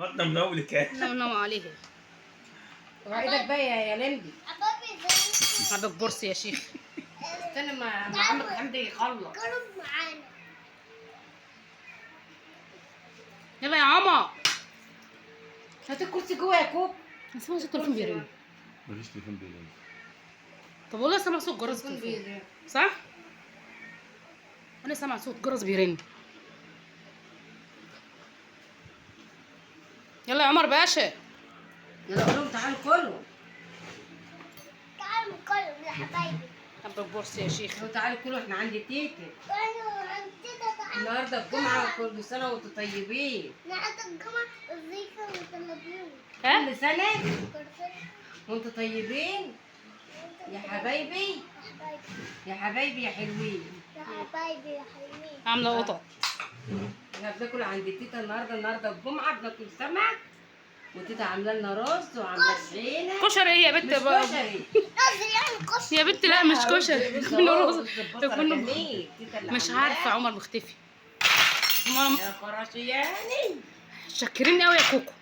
هتنام نومك نام عليه. وعيدك بقى يا لمبي. عبك بورس يا شيخ. استنى ما عمك حمدي يخلص. قرب معانا. يلا يا عمر. هات الكرسي جوه يا كوب. سامع صوت التليفون بيرن. مفيش تليفون بيرن. طب والله سامع صوت جرس التليفون. صح؟ انا سامع صوت جرس بيرن. يلا يا عمر باشا. يلا قول لهم تعالوا كلوا. تعالوا كلوا يا حبايبي. عبك بورس يا شيخ. قولوا تعالوا كلوا احنا عند تيتا. كلوا عند تيتا. تعالوا. النهارده الجمعة كل سنة وانتم طيبين. النهارده الجمعة الزيكة وطلبيهم. ها؟ كل سنة كرسي. وانتم طيبين يا حبايبي. يا حبايبي. يا حبايبي يا حلوين. يا حبايبي يا حلوين. عامله قطط. احنا بناكل عند تيتا النهارده الجمعة بناكل سمك. وتيتا عامله لنا رز وعامله طحينة. كشري ايه يا بنت؟ مش كشري. قصدي يعني كشري. يا بنت لا مش كشري. كله رز. كله كله مش مش عارفه عمر مختفي. يا فراشياني. شاكرين قوي يا كوكو.